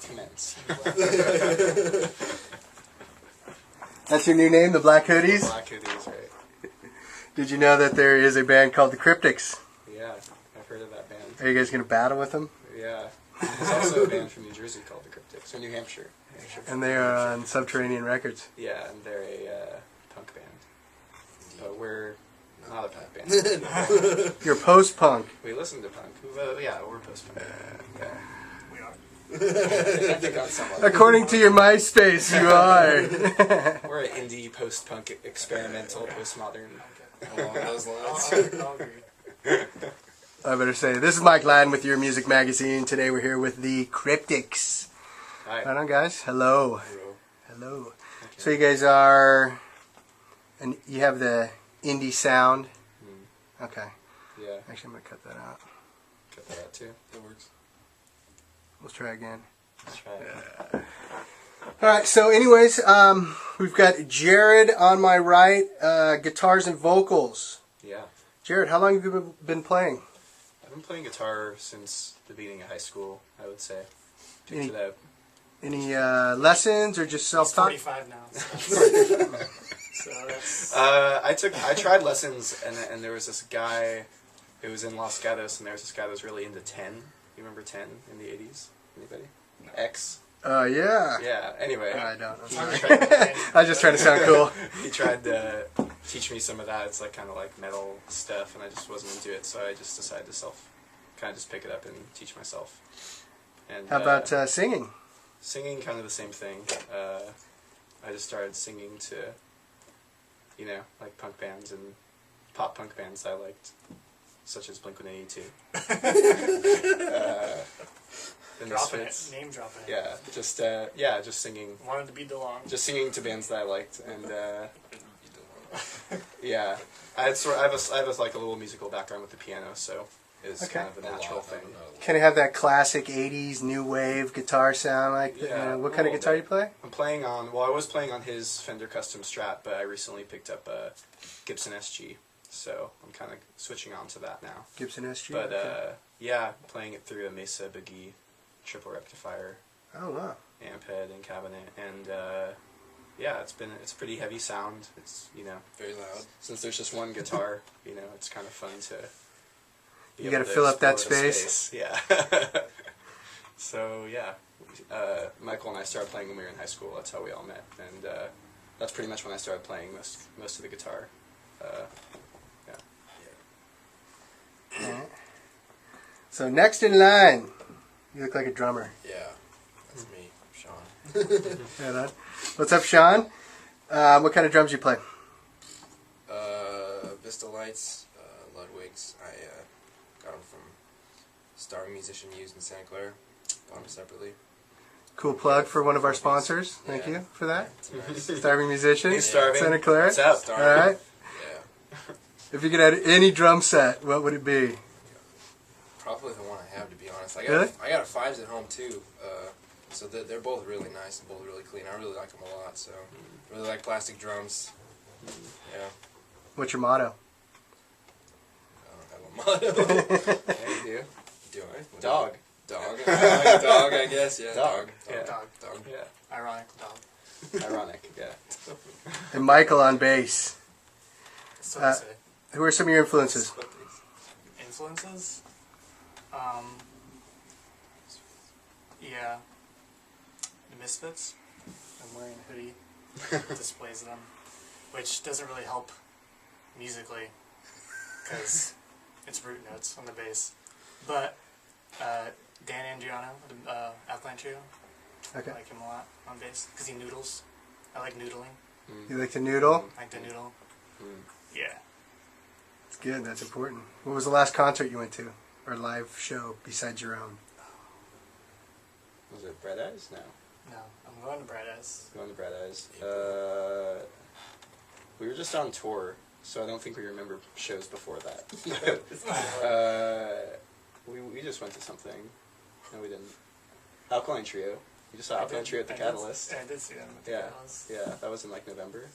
Commence. That's your new name, the Black Hoodies? Black Hoodies, right. Did you know that there is a band called the Cryptics? Yeah, I've heard of that band. Are you guys going to battle with them? Yeah. There's also a band from New Jersey called the Cryptics, or New Hampshire. And they are on Subterranean Records. Yeah, and they're a punk band. But we're not a punk band. You're post-punk. We listen to punk. Yeah, we're post-punk. Yeah. We are. I think on some level. According to your MySpace, you are. We're an indie post-punk experimental postmodern. Along those lines. I'll agree. I better say, this is Mike Ladd with Your Music Magazine. Today we're here with the Cryptics. Hi. Right on, guys. Hello. Hello. Hello. So you guys are, and you have the indie sound. Okay. Yeah. Actually, I'm gonna cut that out. Cut that out too. It works. Let's try again. Let's try it. All right. So, anyways, we've got Jared on my right, guitars and vocals. Yeah. Jared, how long have you been playing? I've been playing guitar since the beginning of high school, I would say. Any- Picked it up. Any lessons or just He's self-taught? 45 now. So that's... I tried lessons, and there was this guy who was in Los Gatos, and there was this guy that was really into 10. You remember 10 in the 80s? Anybody? No. X? Yeah. Yeah, anyway. I don't He know. tried, I was just trying to sound cool. he tried to teach me some of that. It's like kind of like metal stuff, and I just wasn't into it, so I just decided to kind of just pick it up and teach myself. And How about singing? singing? Kind of the same thing. I just started singing to, like punk bands and pop punk bands I liked, such as Blink-182. The dropping Misfits. it. Name dropping it. Yeah, just singing. Wanted to be DeLong. Just singing to bands that I liked, and yeah, I have like a little musical background with the piano, so it's Okay. kind of a natural thing. Can it have that classic 80s new wave guitar sound like that? Yeah, What kind of a guitar little you play? I'm playing on. Well, I was playing on his Fender Custom Strat, but I recently picked up a Gibson SG, so I'm kind of switching on to that now. Gibson SG? But Okay. yeah, playing it through a Mesa Boogie triple rectifier Oh, wow. amp head and cabinet, and yeah, it's a pretty heavy sound. It's Very loud. since there's just one guitar, it's kind of fun to. be You able gotta fill up that explore the space. Yeah. So yeah, Michael and I started playing when we were in high school. That's how we all met, and that's pretty much when I started playing most of the guitar. Yeah. Alright. So next in line, you look like a drummer. Yeah. That's me, Sean. Right on. What's up, Sean? What kind of drums you play? Vista Lights, Ludwig's. I got them from Starving Musician used in Santa Clara. Bought them separately. Cool plug for one of our sponsors. Thank Yeah. you for that. Nice. Starving Musician, Hey, Starving. Santa Clara. What's up? Starving. All right. Yeah. If you could add any drum set, what would it be? Probably the one I have, to be honest. I Really? got a 5s at home too. So they're both really nice and both really clean. I really like them a lot. So really like plastic drums. Yeah. What's your motto? I don't have a motto. Yeah, you do. Do I? What Dog. Dog. Dog, I guess. Yeah. Dog. Yeah. Dog. Yeah. Ironic dog. Ironic. Yeah. And Michael on bass. So to say. Who are some of your influences? Influences? Yeah. The Misfits. I'm wearing a hoodie. Displays them. Which doesn't really help musically. Because it's root notes on the bass. But Dan Andriano, the Alkaline Trio. Okay. I like him a lot on bass. Because he noodles. I like noodling. You like to noodle? I like to noodle. Mm. Yeah. It's good. That's important. What was the last concert you went to? Or live show besides your own? Was it Bread Eyes? No. No, I'm going to Brad S. Going to Bread Eyes. We were just on tour, so I don't think we remember shows before that. We just went to something. No, we didn't. Alkaline Trio. We just saw Alkaline Trio at the Catalyst. I did see them at the Yeah, Catalyst. yeah, that was in like November.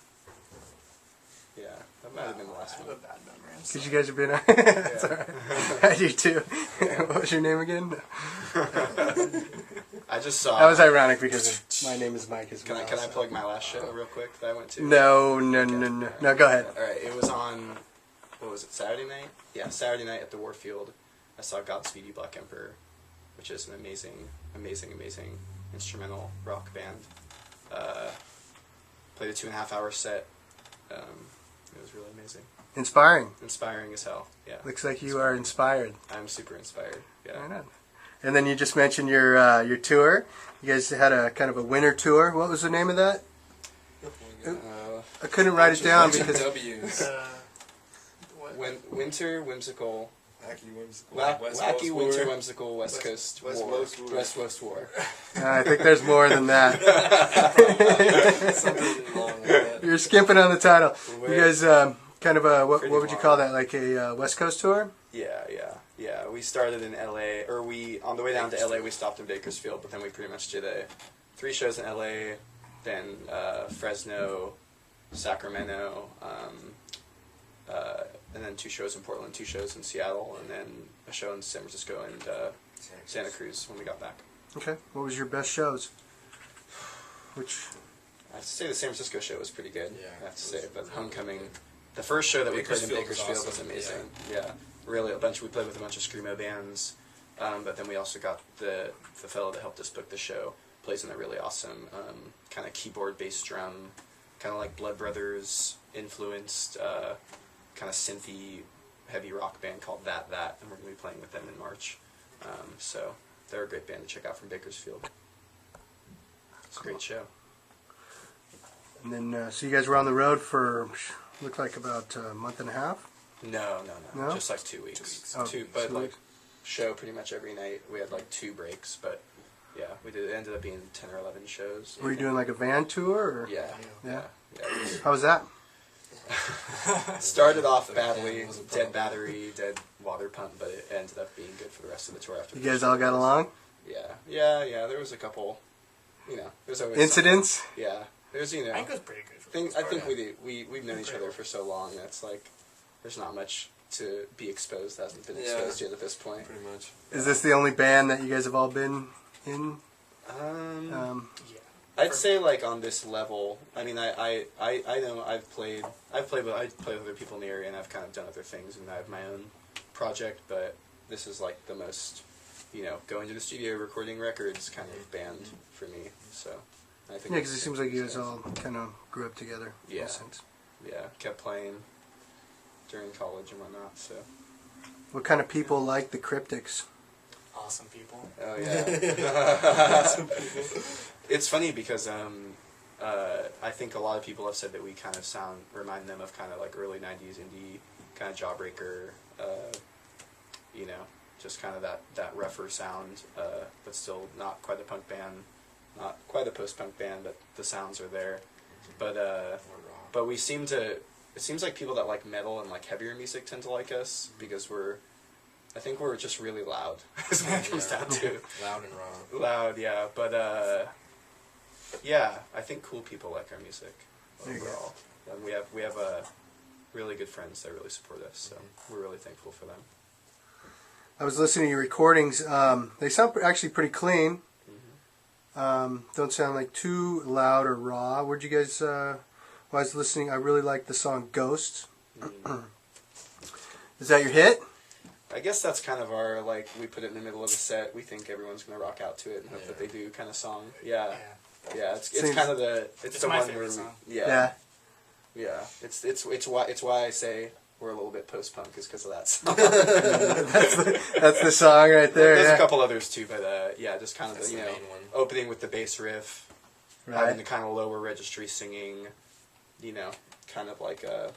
Yeah, that might have been the last I have one. a bad memory. I'm Because you sorry. guys have been on. That's all right. I do too. What was your name again? I just saw. That was ironic because my name is Mike as Can well. I so. plug my last show real quick that I went to? No. No, go ahead. All right, it was on. What was it? Saturday night? Yeah, Saturday night at the Warfield. I saw Godspeed You Black Emperor, which is an amazing instrumental rock band. Played a 2.5-hour set. It was really amazing. Inspiring as hell. Yeah. Looks like you are inspired. I'm super inspired. Yeah. Right on. And then you just mentioned your tour. You guys had a kind of a winter tour. What was the name of that? I couldn't write it down because W's. Winter Whimsical. Wacky whimsical. Wacky Winter Whimsical West Coast War. West Coast War. I think there's more than that. Something along with that. You're skimping on the title. You guys kind of a what Pretty would you call that? Like a West Coast tour? Yeah. We started in LA, or on the way down to LA we stopped in Bakersfield, but then we pretty much did 3 shows in LA, then Fresno, Sacramento, and then 2 shows in Portland, 2 shows in Seattle, and then a show in San Francisco and Santa Cruz when we got back. Okay. What was your best shows? Which? I have to say the San Francisco show was pretty good. Yeah, I have to say, but Homecoming, the first show that we played in Bakersfield was amazing. Yeah, really we played with a bunch of screamo bands, but then we also got the fellow that helped us book the show plays in a really awesome kind of keyboard bass drum, kind of like Blood Brothers influenced, kind of synthy heavy rock band called That, and we're going to be playing with them in March. So they're a great band to check out from Bakersfield. It's a great show. And then, so you guys were on the road for, looked like about a month and a half? No. No? Just like 2 weeks. Oh, but 2 like weeks. show pretty much every night. We had like 2 breaks, but yeah, we did. It ended up being 10 or 11 shows. Were you doing like a van tour? Or? Yeah. How was that? Started off badly, dead battery, dead water pump, but it ended up being good for the rest of the tour. After You guys all got along? Yeah. There was a couple, there's always Incidents? something. Yeah, there's I think it was pretty good. I think we've known each other for so long. That's like, there's not much to be exposed that hasn't been exposed yet at this point. Pretty much. Is this the only band that you guys have all been in? Yeah. I'd say like on this level. I mean, I know I play with other people in the area, and I've kind of done other things, and I have my own project. But this is like the most, going to the studio, recording records kind of band for me. So I think. Yeah, because it seems like you guys all kind of grew up together. in a sense. Yeah, kept playing during college and whatnot. So. What kind of people like the Cryptics? Awesome people. Oh yeah. It's funny because I think a lot of people have said that we kind of remind them of kind of like early '90s indie kind of Jawbreaker, just kind of that rougher sound, but still not quite a punk band, not quite a post-punk band, but the sounds are there. But we seem to. It seems like people that like metal and like heavier music tend to like us because I think we're just really loud. Is what it comes down to. Loud and raw. Loud, yeah, but yeah, I think cool people like our music overall. And we have really good friends that really support us, so we're really thankful for them. I was listening to your recordings. They sound actually pretty clean. Don't sound like too loud or raw. Where'd you guys? While I was listening, I really liked the song "Ghosts." Is that your hit? I guess that's kind of our, like, we put it in the middle of a set. We think everyone's going to rock out to it and hope that they do kind of song. Yeah. It's kind of it's the my one favorite where song. Yeah. It's why I say we're a little bit post-punk is because of that song. That's the song right there. There's yeah. a couple others too, but just kind of That's the, the main one. opening with the bass riff, Right. having the kind of lower registry singing, kind of like a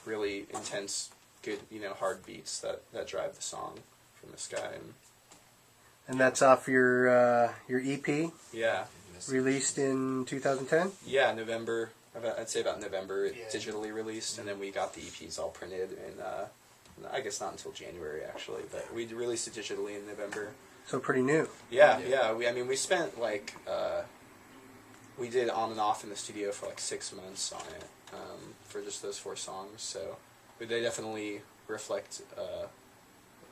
really intense, good, hard beats that drive the song from this guy. And that's off your EP, Yeah, released in 2010. yeah, November. I'd say about November, Yeah. digitally released, and then we got the EPs all printed in. I guess not until January actually, but we released it digitally in November. So pretty new. Yeah. We spent like we did on and off in the studio for like 6 months on it for just those 4 songs. So they definitely reflect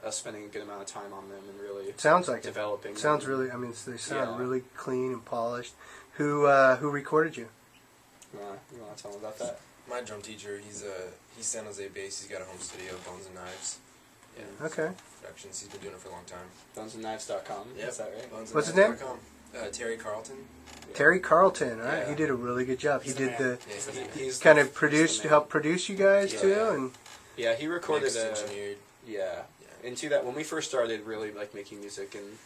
us spending a good amount of time on them and really Sounds like developing. it. Sounds them. really. I mean, they sound Yeah. really clean and polished. Who recorded you? You want to tell them about that? My drum teacher, he's San Jose based. He's got a home studio, Bones and Knives. Yeah. Okay. Productions. He's been doing it for a long time. BonesandKnives.com. Yep. Is that right? What's his name? Terry Carlton. Yeah. Terry Carlton. All right, Yeah. he did a really good job. He He's did man. the He's the Yeah, man. He's kind the- of he's produced, the man. help produce you guys Yeah. too, and Yeah, he recorded Mixed, engineered. Yeah. Yeah. Into that, when we first started really like making music in,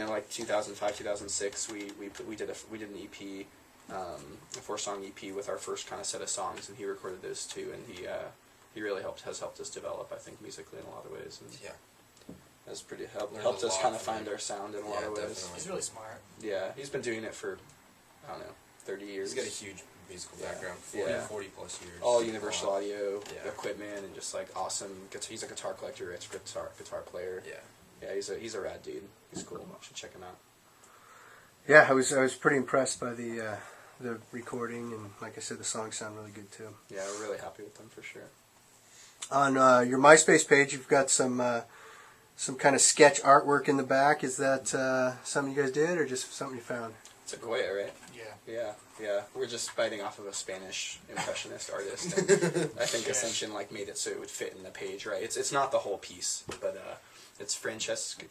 like 2005, 2006, we did an EP, a 4-song EP with our first kind of set of songs, and he recorded those too, and he really has helped us develop, I think, musically in a lot of ways, and Yeah. that's pretty Learned helped a us lot kind of from find him. our sound in a Yeah, lot of ways. definitely. He's really smart. Yeah, he's been doing it for, I don't know, 30 years. He's got a huge musical Yeah. background. Yeah. 40 plus years. All Universal Wow. Audio Yeah. equipment and just like awesome. He's a guitar collector, it's guitar player. Yeah. Yeah, he's a rad dude. He's cool. You should check him out. yeah, I was pretty impressed by the recording, and like I said, the songs sound really good too. Yeah, we're really happy with them for sure. On your MySpace page, you've got some kind of sketch artwork in the back. Is that something you guys did, or just something you found? It's a Goya, right? Yeah. Yeah. We're just biting off of a Spanish impressionist artist. And I think Yeah. Ascension made it so it would fit in the page, right? It's not the whole piece, but it's Francesco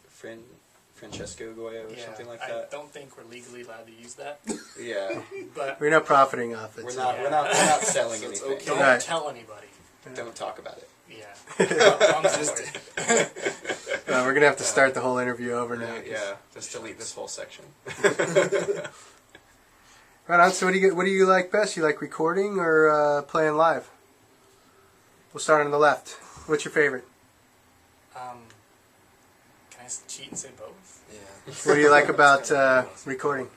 Goya or Yeah. something like I that. don't think we're legally allowed to use that, Yeah, but We're not profiting off it. we're so- not Yeah. we're not selling So it's anything. okay. don't Right. tell anybody. Don't talk about it. Yeah. I'm Just- just we're gonna have to start the whole interview over now. 'cause- Yeah, just delete this whole section. Right on. So what do you like best? You like recording or playing live? We'll start on the left. What's your favorite? Can I cheat and say both? Yeah. What do you like about It's kinda nice. recording?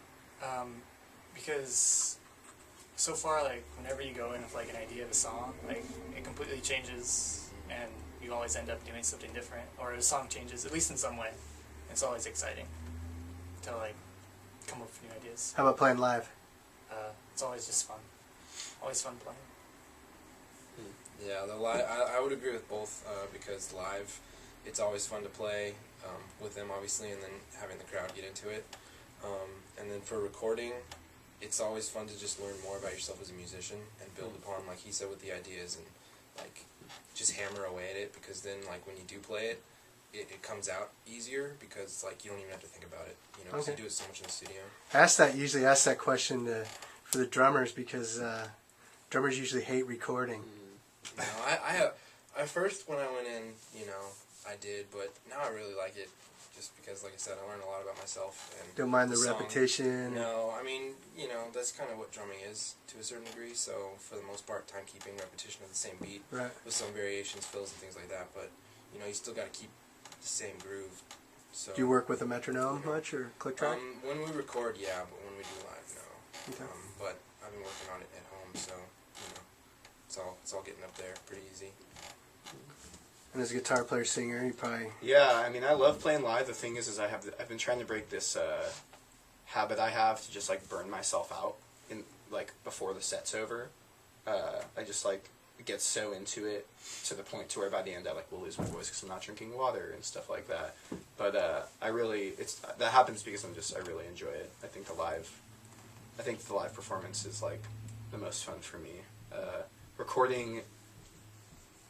Because so far, like, whenever you go in with like an idea of a song, like, it completely changes, and you always end up doing something different, or the song changes, at least in some way. It's always exciting to like come up with new ideas. How about playing live? It's always just fun. Always fun playing. Yeah, the live. I would agree with both because live, it's always fun to play with them, obviously, and then having the crowd get into it. And then for recording, it's always fun to just learn more about yourself as a musician and build upon, like he said, with the ideas and like just hammer away at it. Because then, like when you do play it, it comes out easier because like you don't even have to think about it. You know, 'cause you Okay. do it so much in the studio. Usually ask that question for the drummers because drummers usually hate recording. You know, I first when I went in, you know, I did, but now I really like it, just because, like I said, I learned a lot about myself and Don't mind the song. repetition. No, I mean, you know, that's kind of what drumming is to a certain degree. So for the most part, timekeeping, repetition of the same beat Right. with some variations, fills, and things like that. But you know, you still got to keep the same groove. So Do you work with a metronome much or click track? when we record, yeah, but when we do live, no. Okay. But I've been working on it at home, so you know, it's all getting up there pretty easy. And as a guitar player singer, you probably Yeah, I mean, I love playing live. The thing is I've been trying to break this habit I have to just like burn myself out in like before the set's over. I just like get so into it to the point to where by the end I like will lose my voice because I'm not drinking water and stuff like that. But that happens because I really enjoy it. I think the live performance is like the most fun for me. Recording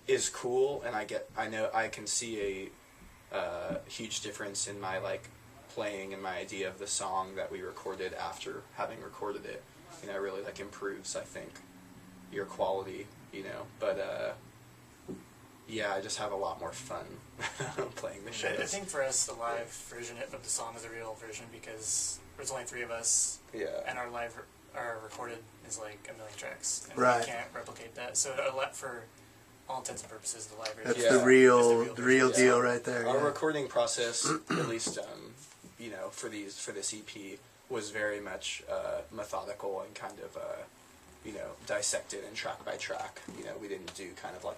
is cool, and I know I can see a huge difference in my like playing and my idea of the song that we recorded after having recorded it. You know, it really like improves, I think, your quality. You know, but yeah, I just have a lot more fun playing the shows. I think for us, the live version of the song is a real version because there's only 3 of us, Yeah. and our recorded is like 1 million tracks, and Right. we can't replicate that. So for all intents and purposes, the live version that's Yeah. the real is the real version. deal Yeah. right there. Our yeah. recording process, at least, you know, for this EP, was very much methodical and kind of, you know, dissected and track by track. You know, we didn't do kind of like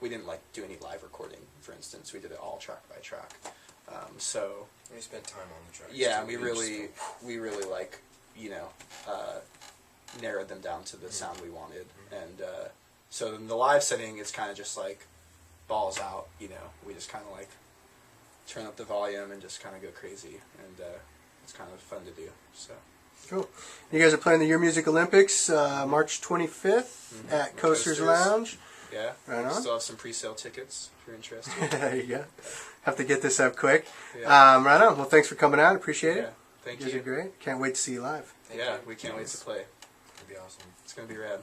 we didn't like do any live recording, for instance. We did it all track by track. So We spent time on the tracks. yeah, too. we just really like, you know, narrowed them down to the sound we wanted. And so in the live setting, it's kind of just like balls out, you know. We just kind of like turn up the volume and just kind of go crazy, and it's kind of fun to do. So. Cool. You guys are playing the Your Music Olympics March 25th at Coasters Lounge. Yeah. Right on. Still have some pre-sale tickets if you're interested. There you go. Have to get this up quick. Yeah. Right on. Well, thanks for coming out. Appreciate it. Yeah. Thank You guys you. are great. Can't wait to see you live. Yeah, we can't wait to play. It'd be awesome. It's going to be rad.